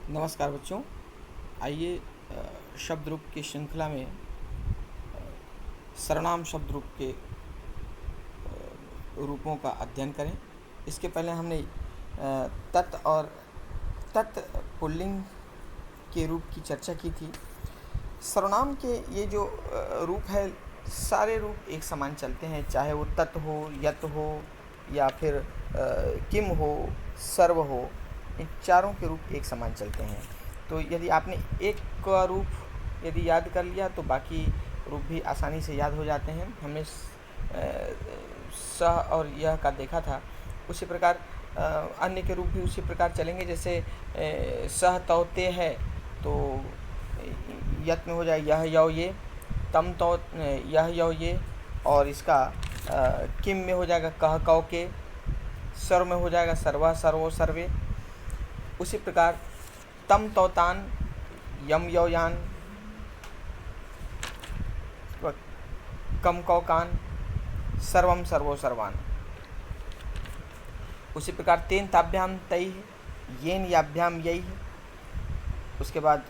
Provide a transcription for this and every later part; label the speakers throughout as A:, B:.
A: नमस्कार बच्चों। आइए शब्द रूप की श्रृंखला में सर्वनाम शब्द रूप के रूपों का अध्ययन करें। इसके पहले हमने तत् और तत् पुल्लिंग के रूप की चर्चा की थी। सर्वनाम के ये जो रूप है, सारे रूप एक समान चलते हैं, चाहे वो तत् हो, यत हो या फिर किम हो, सर्व हो। इन चारों के रूप एक समान चलते हैं। तो यदि आपने एक का रूप यदि याद कर लिया तो बाकी रूप भी आसानी से याद हो जाते हैं। हमने सह और यह का देखा था। उसी प्रकार अन्य के रूप भी उसी प्रकार चलेंगे। जैसे सह तौते है तो यत में हो जाए यह यौ ये, तम तो यह यौ ये, और इसका किम में हो जाएगा कह कौ के, सर्व में हो जाएगा सर्वा सर्वो सर्वे। उसी प्रकार तम तो तान, यम यौ यान, कम कौ कान, सर्वम सर्वो सर्वान। उसी प्रकार तेन ताभ्याम तई, येन याभ्याम यई। उसके बाद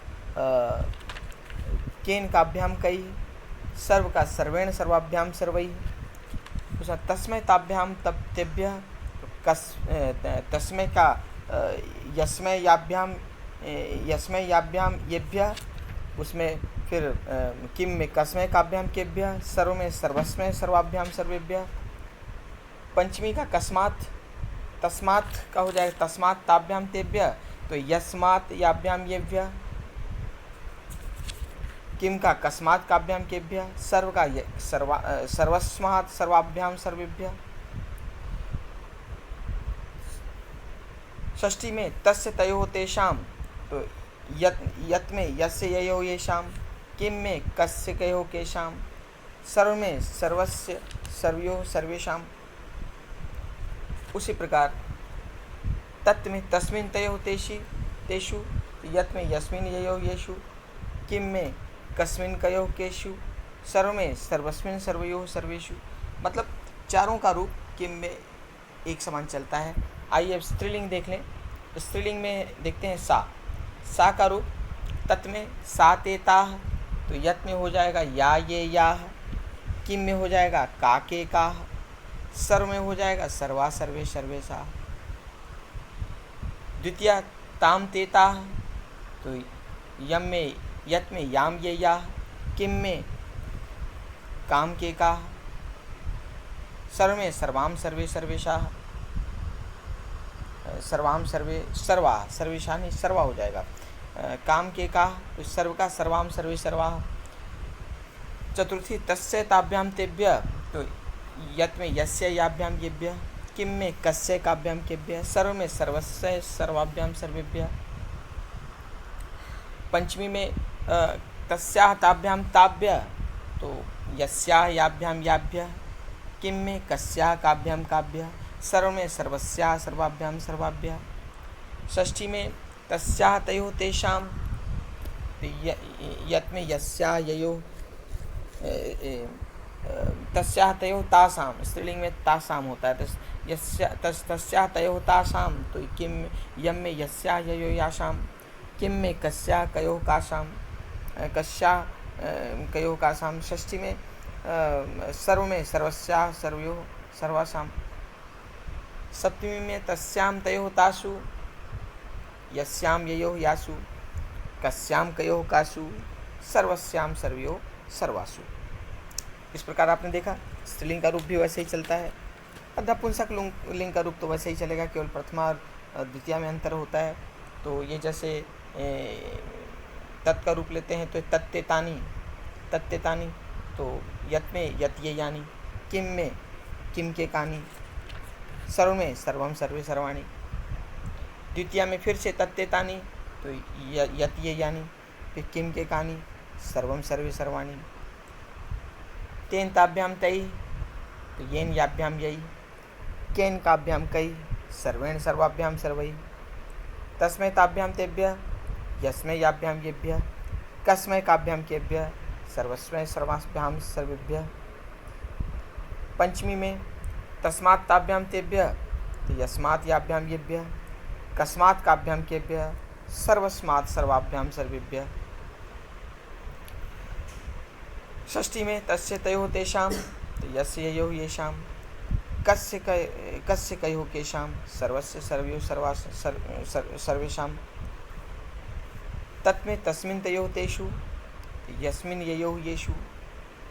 A: केन काभ्याम कई, सर्व का सर्वेण सर्वाभ्याम सर्वई। उसमें तस्मै ताभ्याम तब तेभ्य, तस्मै का यस्मै याभ्याम येभ्य। उसमें फिर किम में कस्मै काभ्याम केभ्य, सर्व में सर्वस्मै सर्वाभ्याम सर्वेभ्य। पंचमी का कस्मात् तस्मात् का हो जाएगा तस्मात् ताभ्याम तेभ्य, तो यस्मात् याभ्याम येभ्य। किम का कस्मात् काभ्याम केभ्य, सर्व का सर्वस्मात् सर्वाभ्याम सर्वेभ्य। षष्ठी में तस्य तयोः तेषाम, तो यत में यस्य ययोः येषाम, किम में कस्य कयोः केषाम, सर्व में सर्वस्य सर्वयोः सर्वेषाम। उसी प्रकार तत् में तस्मिन् तयोः तेषु, यत में यस्मिन् ययोः येषु, किम में कस्मिन् कयोः केषु, सर्व में सर्वस्मिन् सर्वयोः सर्वेषु। मतलब चारों का रूप किम में एक समान चलता है। आइए अब स्त्रीलिंग देख लें। स्त्रीलिंग में देखते हैं सा का रूप तत् में सा ते ताः, तो यत में हो जाएगा या ये याः, किम में हो जाएगा का के काः, सर्व में हो जाएगा सर्वा सर्वे सर्वेषाः। द्वितीया ताम ते ताः, तो यत में याम ये याः, किम में काम के काः, सर्व में सर्वाम सर्वे सर्वेषाः। सर्वाम सर्वे सर्वा सर्वेषाः नहीं सर्वा हो जाएगा। काम के का, तो सर्व का सर्वाम सर्वे सर्वाः। चतुर्थी तस्य ताभ्याम तेभ्य, तो यत में यस्य याभ्याम येभ्य, किम में कस्य काभ्याम केभ्य, सर्व में सर्वस्य सर्वाभ्याम सर्वेभ्य। पंचमी में तस्याः ताभ्याम ताभ्य, तो यस्याः याभ्याम याभ्य, किम में कस्याः काभ्याम काभ्य, सर्व में सर्वस्याः सर्वाभ्याम सर्वाभ्य। षष्ठी में तस्याः तयोः तेषाम, यत में यस्याः ययोः तस्याः तयोः तासाम, स्त्रीलिंग में तासाम होता है। तस्याः तयोः तासाम, तो किम यम में यस्याः ययोः यासाम, किम में कस्याः कयोः कासाम, कस्याः कयोः कासाम। षष्ठी में सर्व में सर्वस्याः सर्वयोः सर्वासाम। सप्तमी में तस्याम तयोः तासु, यस्याम ययोः यासु, कस्याम कयोः कासु, सर्वस्याम सर्वयोः सर्वासु। इस प्रकार आपने देखा स्त्रीलिंग का रूप भी वैसे ही चलता है। नपुंसक लिंग का रूप तो वैसे ही चलेगा, केवल प्रथमा और द्वितीया में अंतर होता है। तो ये जैसे तत् का रूप लेते हैं तो तत्ते तानी, तो यत में यत ये यानी, किम में किम के कानी, सर्व में सर्वम सर्वे सर्वाणी। द्वितीया में फिर से तत्ते तानी, तो यत ये यानी, फिर किम के कानी, सर्वम सर्वे सर्वाणी। तेन ताभ्याम तई, तो येन याभ्याम यई, केन काभ्याम कई, सर्वेण सर्वाभ्याम सर्वई। तस्मै ताभ्याम तेभ्य, यस्मै याभ्याम येभ्य, कस्मै काभ्याम केभ्य, सर्वस्मै सर्वाभ्याम सर्वेभ्य। पंचमी में तस्मात् ताभ्याम तेभ्य, तो यस्मात् याभ्याम येभ्य, कस्मात् काभ्याम केभ्य, सर्वस्मात् सर्वाभ्याम सर्वेभ्यः। षष्ठी में तस्य तयोः तेषां, तो यस्य ययोः येषां, कस्य कयोः केषां, सर्वस्य सर्वयोः सर्वेषां, तत्में तस्मिन् तयोः तेषु, यस्मिन् ययोः येषु,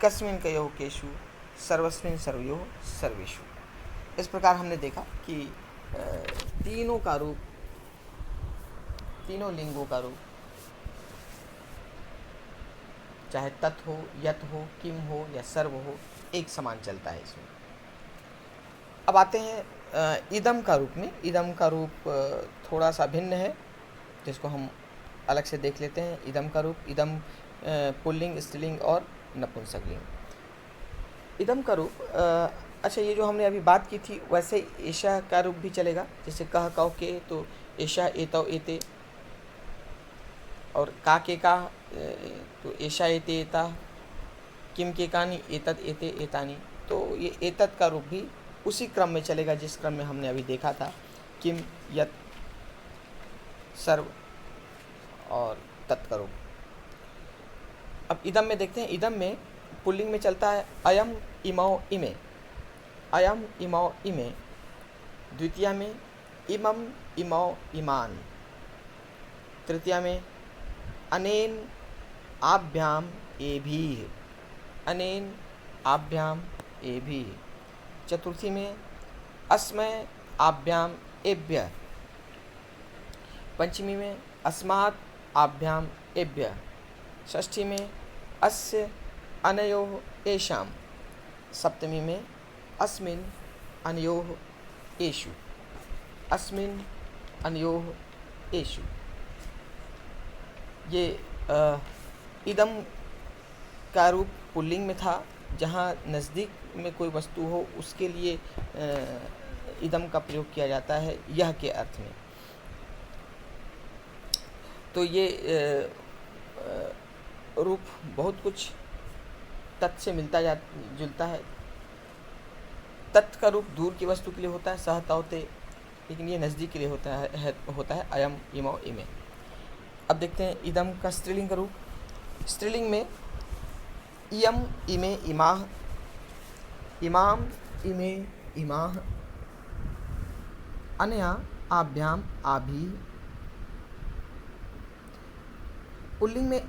A: कस्मिन् कयोः केषु, सर्वस्मिन् सर्वयोः सर्वेषु। इस प्रकार हमने देखा कि तीनों का रूप, तीनों लिंगों का रूप, चाहे तत् हो, यत हो, किम हो या सर्व हो, एक समान चलता है इसमें। अब आते हैं इदम का रूप में। इदम का रूप थोड़ा सा भिन्न है, जिसको हम अलग से देख लेते हैं। इदम का रूप, इदम पुल्लिंग, स्त्रीलिंग और नपुंसकलिंग। इदम का रूप अच्छा, ये जो हमने अभी बात की थी वैसे एषा का रूप भी चलेगा। जैसे कह कौ के, तो एषा एतौ एते, और का के का, तो एषा एते एता, किम के कानी, एतत् एते एतानी। तो ये एतत् का रूप भी उसी क्रम में चलेगा जिस क्रम में हमने अभी देखा था, किम, यत, सर्व और तत् का रूप। अब इदम में देखते हैं। इदम में पुल्लिंग में चलता है अयम, इमौ, इमे। अयम, इमौ, इमे। द्वितीया में इमम, इमौ, इमान। तृतीया में अनेन, आभ्याम, एभिः। अनेन, आभ्याम, एभिः। चतुर्थी में अस्मै, आभ्याम, एभ्यः। पंचमी में अस्मात्, आभ्याम, एभ्यः। षष्ठी में अस्य, अनयोः, एषां। सप्तमी में अस्मिन्, अनयोः, एषु। अस्मिन्, अनयोः, एषु। ये इदम का रूप पुल्लिंग में था, जहाँ नज़दीक में कोई वस्तु हो उसके लिए इदम का प्रयोग किया जाता है, यह के अर्थ में। तो ये रूप बहुत कुछ तत् से मिलता जुलता है। तत् का रूप दूर की वस्तु के लिए होता है, सह तौते, लेकिन ये नज़दीक के लिए होता है अयम, इमौ, इमे। अब देखते हैं इदम का स्त्रीलिंग का रूप। स्त्रीलिंग में इयम, इमे, इमाह। इमाम, इमे, इमाह। अनया, आभ्याम, आभि। पुल्लिंग में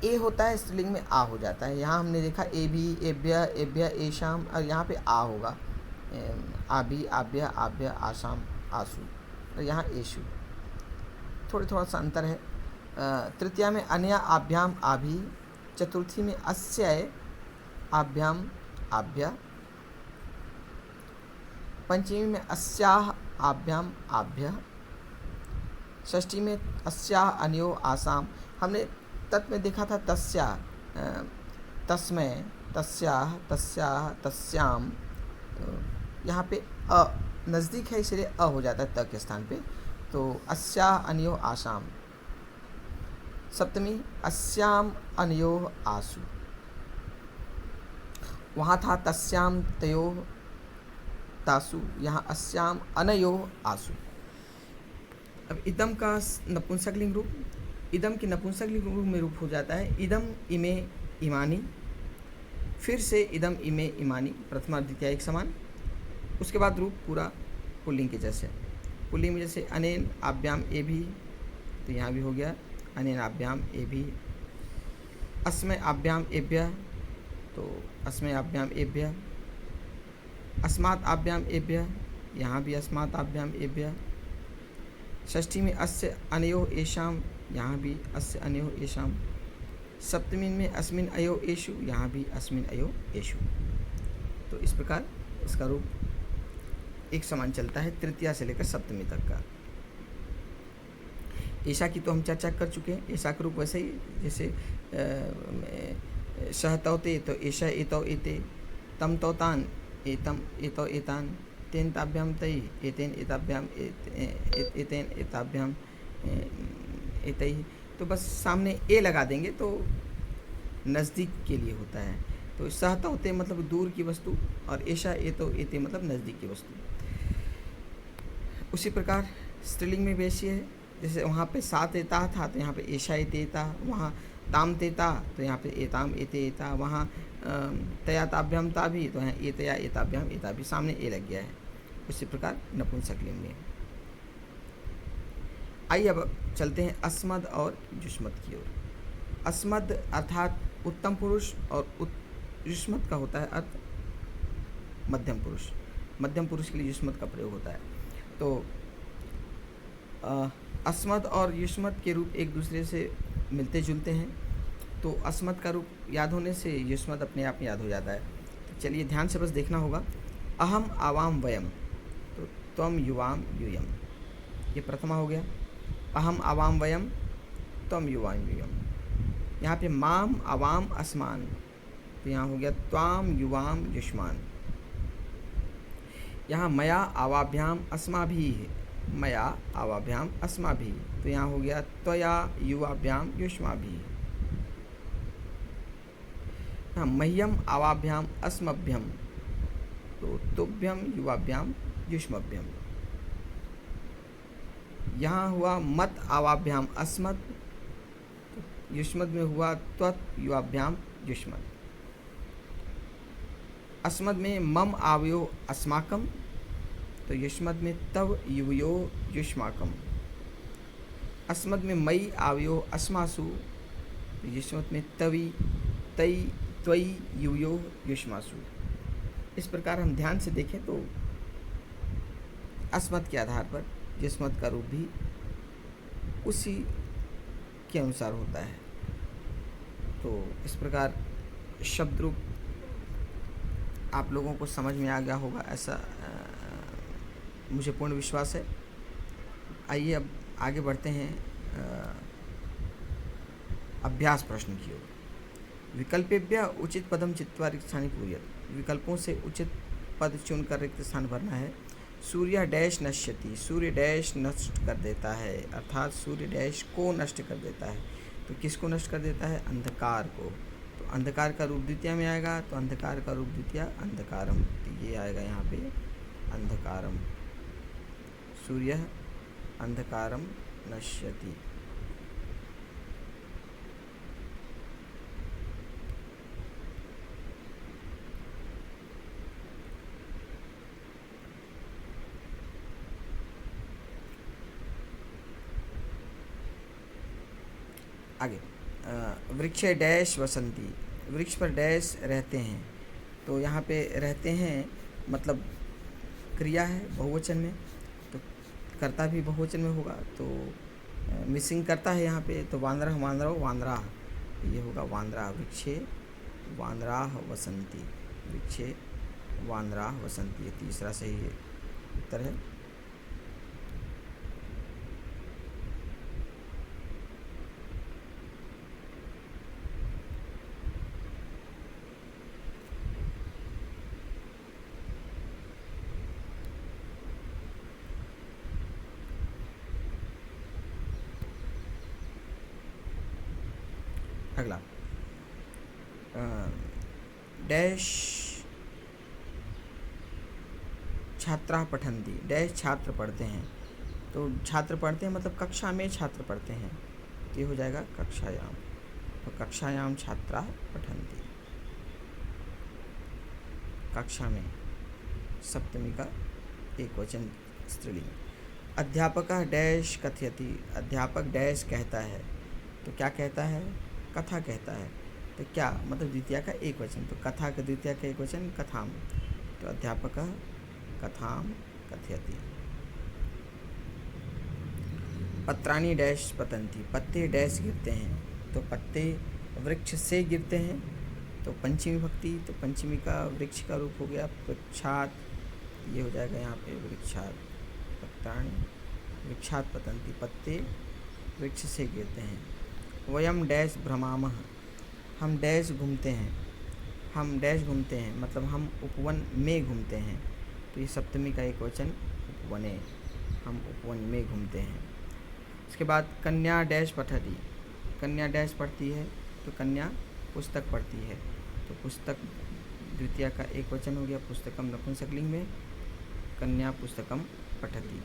A: ए होता है, स्त्रीलिंग में आ हो जाता है। यहाँ हमने देखा ए भी, एभ्य, एभ्य, एशाम, और यहाँ पे आ होगा। आभि, आभ्य, आभ्य, आसाम, आसु, और यहाँ एशु। थोड़ा सा अंतर है। तृतीया में अनया, आभ्याम, आभि। चतुर्थी में अस्याय, आभ्याम, आभ्य। पंचमी में अस्याह, आभ्याम, आभ्य। षष्ठी में अस्याह, अनयो, आसाम। हमने तत् में देखा था तस्या, तस्मै, तस्याह, तस्याह, तस्याम। तो यहाँ पे अ नज़दीक है, इसलिए अ हो जाता है त के स्थान पे। तो अस्याह, अनयो, आसाम। सप्तमी अस्याम, अनयोः, आसु। वहाँ था तस्याम, तयोः, तासु। यहाँ अस्याम, अनयोः, आसु। अब इदम का नपुंसकलिंग रूप। इदम की नपुंसकलिंग रूप में रूप हो जाता है इदम, इमे, इमानी। फिर से इदम, इमे, इमानी, प्रथमा द्वितीया एक समान। उसके बाद रूप पूरा पुल्लिंग के जैसे। पुल्लिंग में जैसे अनेन, आभ्याम, एभि, तो यहाँ भी हो गया अनेन, आभ्याम, एभि। अस्मै, आभ्याम, एभ्यः, तो अस्मै, आभ्याम, एभ्यः। अस्मात्, आभ्याम, एभ्यः, यहाँ भी अस्मात्, आभ्याम, एभ्यः। षष्ठी में अस्य, अनयोः, एषां, यहाँ भी अस्य, अनयोः, एषां। सप्तमी में अस्मिन्, अयो, एषु, यहाँ भी अस्मिन्, अयो, एषु। तो इस प्रकार इसका रूप एक समान चलता है तृतीया से लेकर सप्तमी तक का। ऐसा की तो हम चर्चा कर चुके हैं। ऐसा का रूप वैसे ही जैसे सह तौते, तो ऐसा एतौ एते, तम तौतान, एतम एतौ एतान, तेन ताभ्याम तई, एतेन एताभ्याम एतेन एताभ्याम एतई। तो बस सामने ए लगा देंगे तो नज़दीक के लिए होता है। तो सह तौते मतलब दूर की वस्तु, और ऐसा एतौ एते मतलब नज़दीक की वस्तु। उसी प्रकार स्त्रीलिंग में वैश्य है, जैसे वहाँ पे सा तेता था तो यहाँ पे ऐशा एतेता, वहाँ ताम तेता तो यहाँ पे एताम एते एता, वहाँ तया ताभ्याम ता भी तो यहाँ एतया एताभ्याम एता भी, सामने ए लग गया है। उसी प्रकार नपुंसकलिंग में। आइए अब चलते हैं अस्मद और युष्मद की ओर। अस्मद अर्थात उत्तम पुरुष और युष्मद का होता है अर्थ मध्यम पुरुष। मध्यम पुरुष के लिए युष्मद का प्रयोग होता है। तो अस्मद और युष्मद के रूप एक दूसरे से मिलते जुलते हैं। तो अस्मद का रूप याद होने से युष्मद अपने आप में याद हो जाता है। तो चलिए ध्यान से बस देखना होगा। अहम आवाम वयम, तो त्वम युवाम यूयम, ये प्रथमा हो गया। अहम आवाम वयम त्वम युवाम यूयम। यहाँ पे माम आवाम अस्मान, तो यहाँ हो गया त्वाम युवाम युष्मान। यहाँ मया आवाभ्याम अस्माभिः, मया आवाभ्याम अस्माभिः, तो यहाँ हो गया त्वया युवाभ्याम युष्माभिः। यहाँ मह्यम आवाभ्याम अस्मभ्यम, तो तुभ्यम युवाभ्याम युष्मभ्यम। यहाँ हुआ मत आवाभ्याम अस्मद, तो युष्मद में हुआ त्वत् युवाभ्याम युष्मद। अस्मद में मम आवयो अस्माकम, तो युष्मद में तव युवयो युष्माकम। अस्मद में मई आवयो अस्मासु, तो युष्मद में तवी तई त्वई युवयो युष्मासु। इस प्रकार हम ध्यान से देखें तो अस्मद के आधार पर युष्मद का रूप भी उसी के अनुसार होता है। तो इस प्रकार शब्द रूप आप लोगों को समझ में आ गया होगा, ऐसा मुझे पूर्ण विश्वास है। आइए अब आगे बढ़ते हैं अभ्यास प्रश्न की ओर। विकल्पेभ्य उचित पदम चित्वा रिक्त स्थानी पूर्यत, विकल्पों से उचित पद चुनकर रिक्त स्थान भरना है। सूर्य डैश नश्यति, सूर्य डैश नष्ट कर देता है, अर्थात सूर्य डैश को नष्ट कर देता है। तो किसको नष्ट कर देता है? अंधकार को। तो अंधकार का रूप द्वितीय में आएगा, तो अंधकार का रूप द्वितीय अंधकारम, तो ये आएगा यहाँ पे अंधकारम। सूर्य अंधकारम नश्यति। आगे वृक्ष डैश वसंती, वृक्ष पर डैश रहते हैं। तो यहाँ पे रहते हैं मतलब क्रिया है बहुवचन में, तो कर्ता भी बहुवचन में होगा। तो मिसिंग करता है यहाँ पे, तो वांद्रह वांद्रव वांद्राह, ये होगा वांद्राह। वृक्षे वांद्राह वसंती, वृक्षे वांद्राह वसंती, ये तीसरा सही उत्तर है। अगला डैश छात्रा पठन्ति, डैश छात्र पढ़ते हैं। तो छात्र पढ़ते हैं मतलब कक्षा में छात्र पढ़ते हैं, तो ये हो जाएगा कक्षायाम। तो कक्षायाम छात्रा पठन्ति, कक्षा में सप्तमी का एक वचन स्त्रीलिंग। अध्यापक डैश कथयति, अध्यापक डैश कहता है। तो क्या कहता है? कथा कहता है। तो क्या मतलब द्वितीय का एक वचन, तो कथा का द्वितीय का एक वचन कथाम, तो अध्यापक कथाम कथयति। पत्राणि डैश पतन्ति, पत्ते डैश गिरते हैं। तो पत्ते वृक्ष से गिरते हैं, तो पंचमी भक्ति, तो पंचमी का वृक्ष का रूप हो गया वृक्षात, ये हो जाएगा यहाँ पे वृक्षात। पत्राणि वृक्षात पतन्ति, पत्ते वृक्ष से गिरते हैं। वयम डैश भ्रमामः, हम डैश घूमते हैं, हम डैश घूमते हैं मतलब हम उपवन में घूमते हैं। तो ये सप्तमी का एक वचन उपवने, हम उपवन में घूमते हैं। उसके बाद कन्या डैश पठति, कन्या डैश पढ़ती है, तो कन्या पुस्तक पढ़ती है। तो पुस्तक द्वितीय का एक वचन हो गया पुस्तकम नपुंसकलिंग में, कन्या पुस्तकम पठति।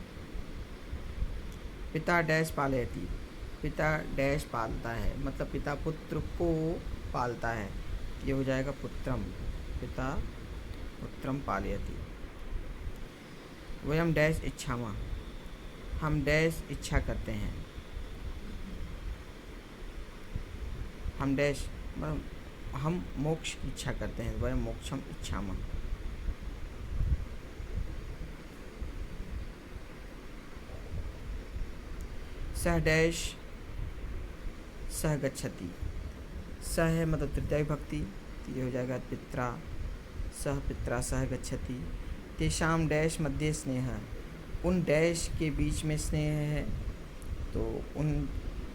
A: पिता डैश पालयति, पिता डैश पालता है, मतलब पिता पुत्र को पालता है, ये हो जाएगा पुत्रम, पिता पुत्रम पालयति। वयम डैश इच्छामः, हम डैश इच्छा करते हैं, हम डैश हम मोक्ष की इच्छा करते हैं, वयम मोक्षम इच्छामः। सह डैश सह गच्छति, सह है मतलब तृतीया विभक्ति, तो ये हो जाएगा पित्रा, सह पित्रा सह गच्छति। तेषाम डैश मध्य स्नेह, उन डैश के बीच में स्नेह है, तो उन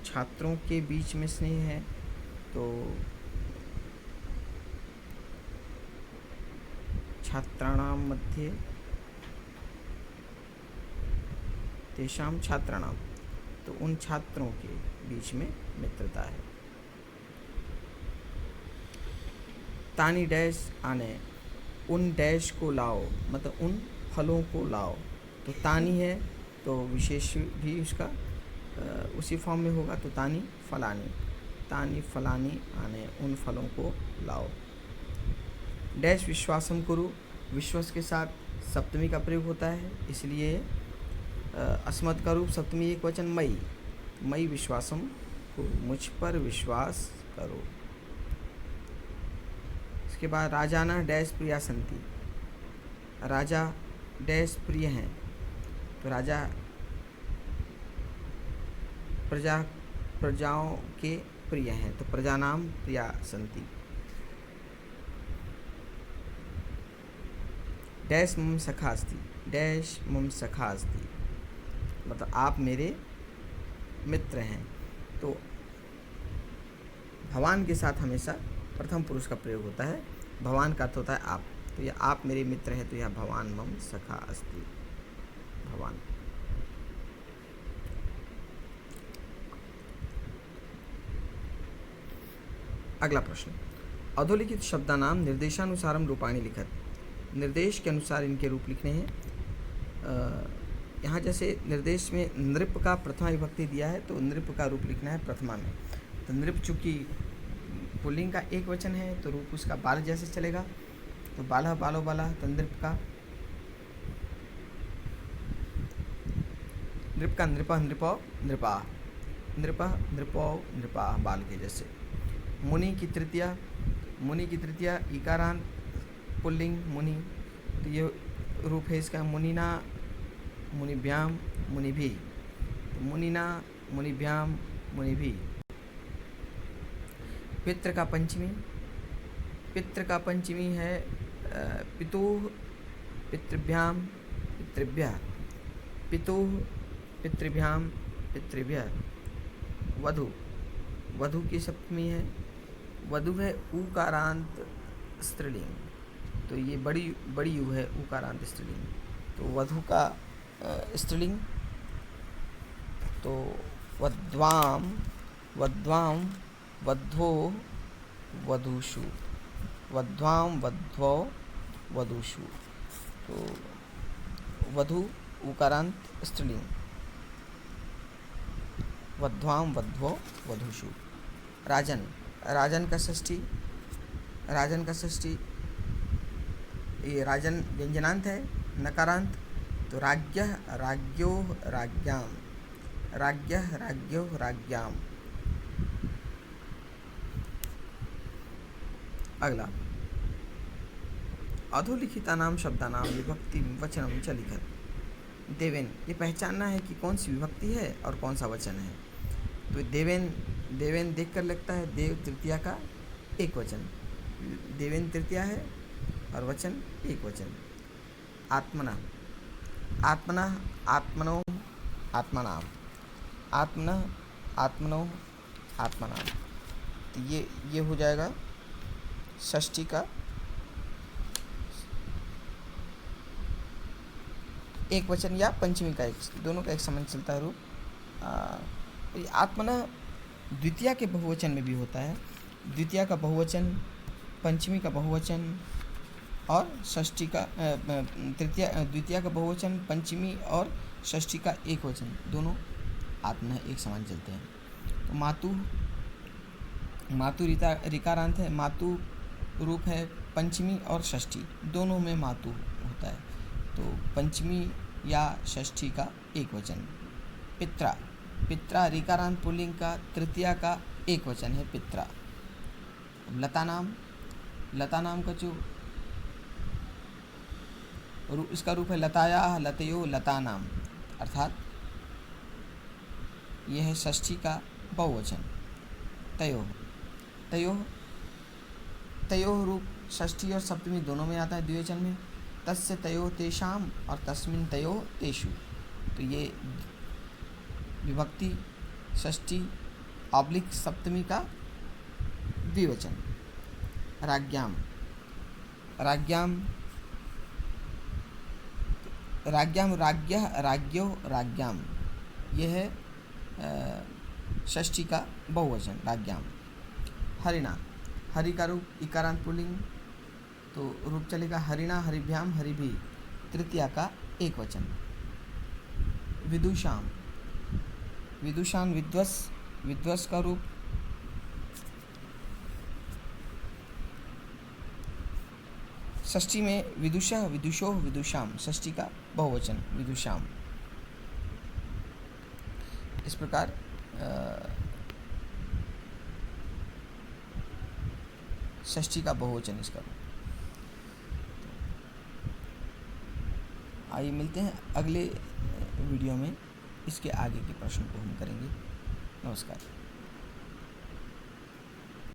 A: छात्रों के बीच में स्नेह है, तो छात्राणाम मध्ये, तेषाम छात्राणाम, तो उन छात्रों के बीच में मित्रता है। तानी डैश आने, उन डैश को लाओ, मतलब उन फलों को लाओ, तो तानी है तो विशेष भी उसका उसी फॉर्म में होगा, तो तानी फलानी, तानी फलानी आने, उन फलों को लाओ। डैश विश्वासम कुरु, विश्वास के साथ सप्तमी का प्रयोग होता है, इसलिए अस्मत् का रूप सप्तमी एक वचन मई, मई विश्वासम कुरु, मुझ पर विश्वास करो। इसके बाद राजाना डैश प्रिया संति, राजा डैश प्रिय हैं, तो राजा प्रजाओं के प्रिय हैं, तो प्रजा नाम प्रिया संति। डैश मम सखा अस्ति, डैश मम सखा अस्ति, मतलब आप मेरे मित्र हैं, तो भगवान के साथ हमेशा प्रथम पुरुष का प्रयोग होता है, भगवान का अर्थ होता है आप, तो यह आप मेरे मित्र हैं, तो यह भगवान मम सखा अस्ति, भगवान। अगला प्रश्न, अधोलिखित शब्दानाम निर्देशानुसारम रूपाणि लिखत, निर्देश के अनुसार इनके रूप लिखने हैं। यहाँ जैसे निर्देश में नृप का प्रथमा विभक्ति दिया है, तो नृप का रूप लिखना है प्रथमा में, तो नृप चूँकि पुल्लिंग का एक वचन है, तो रूप उसका बाल जैसे चलेगा, तो बाला बालो बाला, तो नृप का नृपा नृपौ नृपा, नृपा नृपौ नृपा, बाल के जैसे। मुनि की तृतीया इकारांत पुल्लिंग मुनि, तो ये रूप है इसका मुनिना मुनिभ्याम मुनिभि, तो मुनिना मुनिभ्याम मुनिभि। पितृ का पंचमी है पितुः पितृभ्याम पितृभ्यः, पितुः पितृभ्याम पितृभ्यः। वधु की सप्तमी है, वधु है उकारांत स्त्रीलिंग, तो ये बड़ी यू है उकारांत स्त्रीलिंग, तो वधु का स्त्रीलिंग, तो वध्वाम वध्वो वधूषु, वध्वाम वध्वो वधूषु, तो वधु उकारांत स्त्रीलिंग, वध्वाम वध्वो वधूषु। राजन का षष्ठी, ये राजन व्यंजनांत है नकारांत, तो राज्ञः राज्ञोः राज्ञाम, राज्ञः राज्ञोः राज्ञाम। अगला, अधोलिखितानां शब्दानां विभक्ति वचनम च लिखत। देवेन, ये पहचानना है कि कौन सी विभक्ति है और कौन सा वचन है, तो देवेन देख कर लगता है देव तृतीया का एक वचन, देवेन तृतीया है और वचन एक वचन। आत्मना आत्मनो आत्मनाम, आत्मनो आत्मनाम, तो ये हो जाएगा षष्ठी का एक वचन या पंचमी का एक, दोनों का एक समान चलता है रूप। आत्मना द्वितीया के बहुवचन में भी होता है, द्वितीया का बहुवचन, पंचमी का बहुवचन और षष्ठी का द्वितीया का बहुवचन, पंचमी और षष्ठी का एक वचन, दोनों आत्मा एक समान चलते हैं। तो मातु ऋकारांत है। मातु रूप है पंचमी और षष्ठी, दोनों में मातु होता है। तो पंचमी या षष्ठी का एक वचन। पित्रा, पित्रा ऋकारांत पुल्लिंग का तृतीया का एक वचन है पित्रा। लता नाम, लता नाम का जो इसका रूप है लताया, लतयो, लता नाम, अर्थात यह है षष्ठी का बहुवचन। तयो, तयो, तयो रूप षष्ठी और सप्तमी दोनों में आता है द्विवचन में। तस्य तयो तेषाम और तस्मिन तयो तेषु। तो ये विभक्ति षष्ठी ऑब्लिक सप्तमी का द्विवचन। राज्ञाम, राज्ञाम, राज्ञाम, राज्ञः, राज्ञो, राज्ञाम, यह है षष्ठी का बहुवचन राज्ञाम। हरिणा, हरि का रूप इकारांत पुल्लिंग, तो रूप चलेगा हरिणा, हरिभ्याम, हरिभि, तृतीया का एक वचन। विदुषाम, विदुषान विद्वस, विद्वस का रूप षष्ठी में विदुषः, विदुषो, विदुषाम, षष्ठी का बहुवचन विदुषाम। इस प्रकार षष्ठी का बहुवचन इसका। आइए मिलते हैं अगले वीडियो में, इसके आगे के प्रश्न को हम करेंगे। नमस्कार।